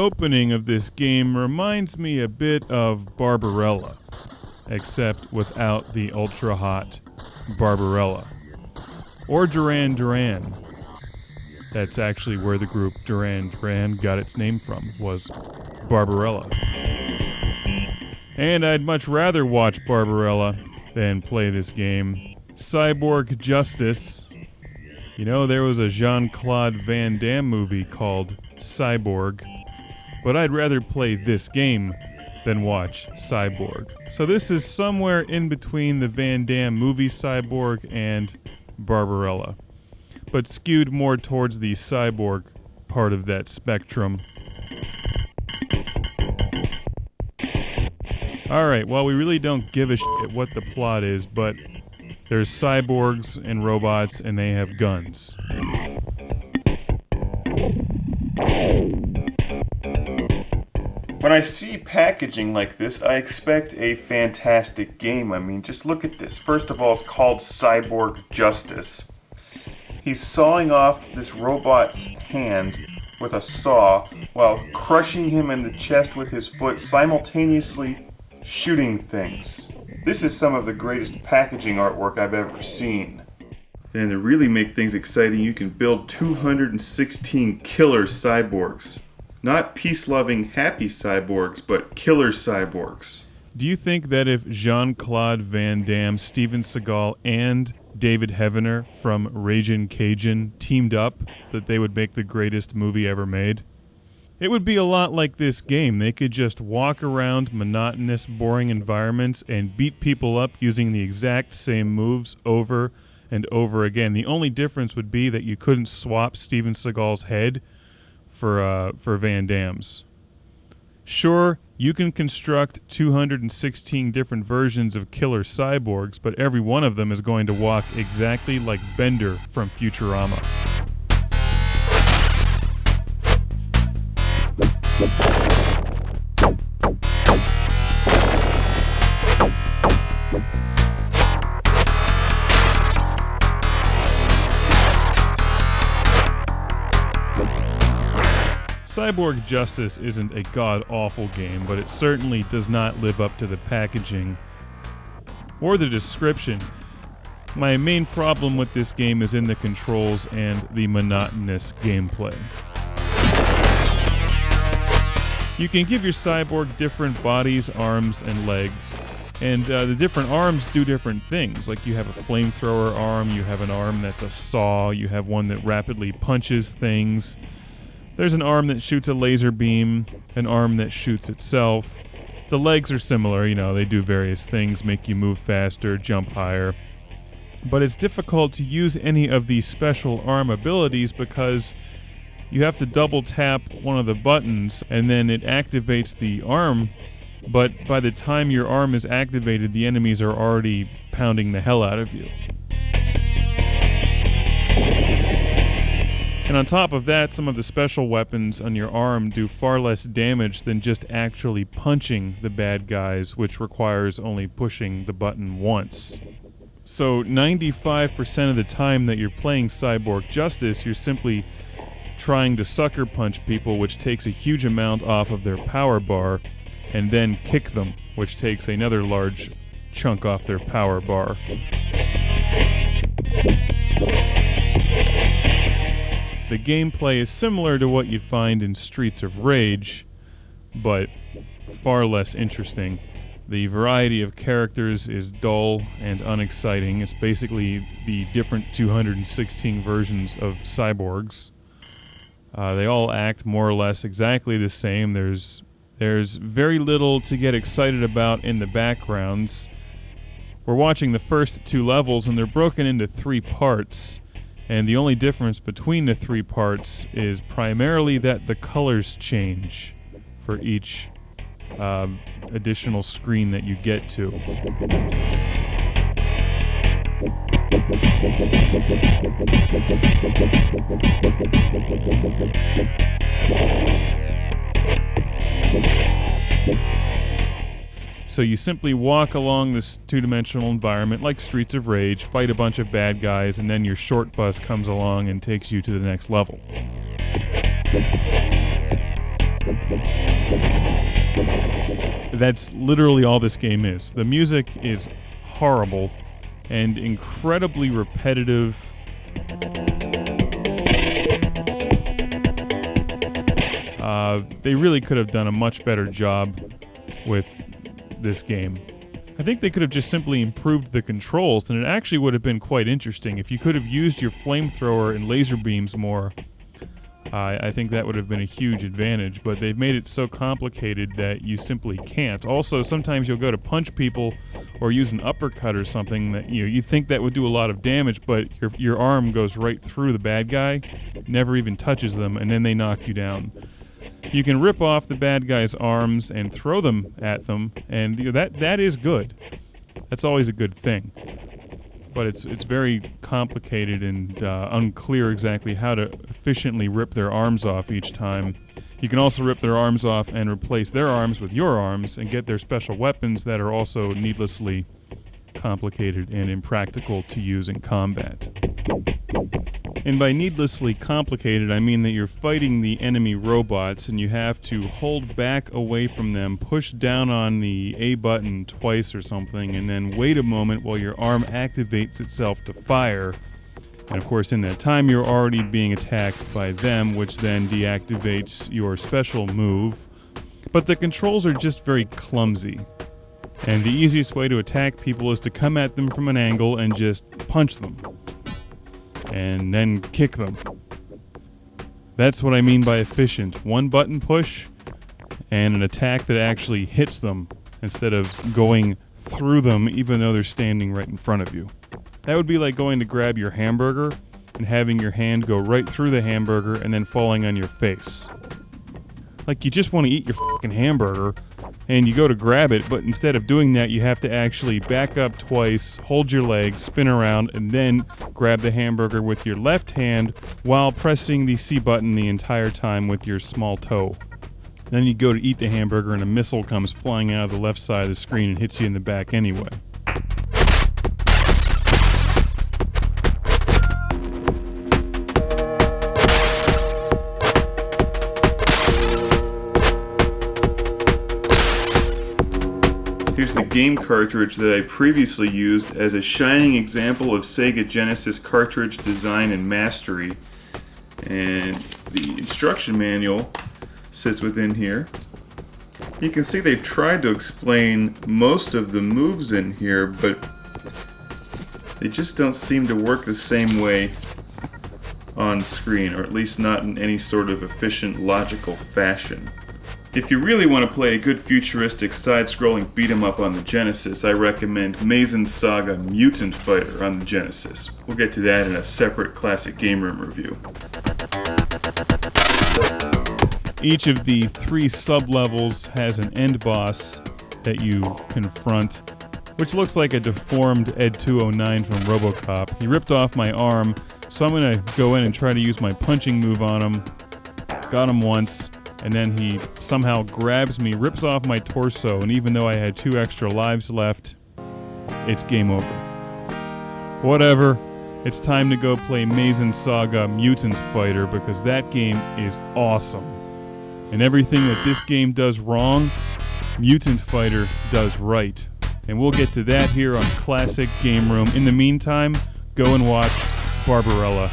opening of this game reminds me a bit of Barbarella, except without the ultra-hot Barbarella. Or Duran Duran. That's actually where the group Duran Duran got its name from, was Barbarella. And I'd much rather watch Barbarella than play this game. Cyborg Justice. You know, there was a Jean-Claude Van Damme movie called Cyborg, but I'd rather play this game than watch Cyborg. So this is somewhere in between the Van Damme movie Cyborg and Barbarella, but skewed more towards the Cyborg part of that spectrum. Alright, well, we really don't give a shit what the plot is, but there's cyborgs and robots, and they have guns. When I see packaging like this, I expect a fantastic game. I mean, just look at this. First of all, it's called Cyborg Justice. He's sawing off this robot's hand with a saw while crushing him in the chest with his foot, simultaneously shooting things. This is some of the greatest packaging artwork I've ever seen. And to really make things exciting, you can build 216 killer cyborgs. Not peace-loving, happy cyborgs, but killer cyborgs. Do you think that if Jean-Claude Van Damme, Steven Seagal, and David Heavener from Ragin' Cajun teamed up, that they would make the greatest movie ever made? It would be a lot like this game. They could just walk around monotonous, boring environments and beat people up using the exact same moves over and over again. The only difference would be that you couldn't swap Steven Seagal's head for Van Damme's. Sure, you can construct 216 different versions of killer cyborgs, but every one of them is going to walk exactly like Bender from Futurama. Cyborg Justice isn't a god-awful game, but it certainly does not live up to the packaging or the description. My main problem with this game is in the controls and the monotonous gameplay. You can give your cyborg different bodies, arms, and legs, and the different arms do different things. Like you have a flamethrower arm, you have an arm that's a saw, you have one that rapidly punches things. There's an arm that shoots a laser beam, an arm that shoots itself. The legs are similar, you know, they do various things, make you move faster, jump higher. But it's difficult to use any of these special arm abilities because you have to double tap one of the buttons and then it activates the arm, but by the time your arm is activated, the enemies are already pounding the hell out of you. And on top of that, some of the special weapons on your arm do far less damage than just actually punching the bad guys, which requires only pushing the button once. So 95% of the time that you're playing Cyborg Justice, you're simply trying to sucker punch people, which takes a huge amount off of their power bar, and then kick them, which takes another large chunk off their power bar. The gameplay is similar to what you'd find in Streets of Rage, but far less interesting. The variety of characters is dull and unexciting. It's basically the different 216 versions of cyborgs. They all act more or less exactly the same. There's very little to get excited about in the backgrounds. We're watching the first two levels, and they're broken into 3 parts. And the only difference between the 3 parts is primarily that the colors change for each additional screen that you get to. So you simply walk along this two-dimensional environment like Streets of Rage, fight a bunch of bad guys, and then your short bus comes along and takes you to the next level. That's literally all this game is. The music is horrible and incredibly repetitive. They really could have done a much better job with this game. I think they could have just simply improved the controls, and it actually would have been quite interesting. If you could have used your flamethrower and laser beams more, I think that would have been a huge advantage, but they've made it so complicated that you simply can't. Also, sometimes you'll go to punch people or use an uppercut or something that you think that would do a lot of damage, but your arm goes right through the bad guy, never even touches them, and then they knock you down. You can rip off the bad guy's arms and throw them at them, and that is good. That's always a good thing. But it's very complicated and unclear exactly how to efficiently rip their arms off each time. You can also rip their arms off and replace their arms with your arms and get their special weapons that are also needlessly complicated and impractical to use in combat. And by needlessly complicated, I mean that you're fighting the enemy robots and you have to hold back away from them, push down on the A button twice or something, and then wait a moment while your arm activates itself to fire. And of course, in that time, you're already being attacked by them, which then deactivates your special move. But the controls are just very clumsy. And the easiest way to attack people is to come at them from an angle and just punch them. And then kick them. That's what I mean by efficient. One button push and an attack that actually hits them instead of going through them even though they're standing right in front of you. That would be like going to grab your hamburger and having your hand go right through the hamburger and then falling on your face. Like you just want to eat your fucking hamburger and you go to grab it, but instead of doing that, you have to actually back up twice, hold your leg, spin around, and then grab the hamburger with your left hand while pressing the C button the entire time with your small toe. Then you go to eat the hamburger and a missile comes flying out of the left side of the screen and hits you in the back anyway. Here's the game cartridge that I previously used as a shining example of Sega Genesis cartridge design and mastery. And the instruction manual sits within here. You can see they've tried to explain most of the moves in here, but they just don't seem to work the same way on screen, or at least not in any sort of efficient, logical fashion. If you really want to play a good futuristic side-scrolling beat-em-up on the Genesis, I recommend MAZIN SAGA MUTANT FIGHTER on the Genesis. We'll get to that in a separate Classic Game Room review. Each of the 3 sub-levels has an end boss that you confront, which looks like a deformed Ed 209 from RoboCop. He ripped off my arm, so I'm going to go in and try to use my punching move on him. Got him once. And then he somehow grabs me, rips off my torso, and even though I had 2 extra lives left, it's game over. Whatever, it's time to go play MAZIN SAGA Mutant Fighter because that game is awesome. And everything that this game does wrong, Mutant Fighter does right. And we'll get to that here on Classic Game Room. In the meantime, go and watch Barbarella.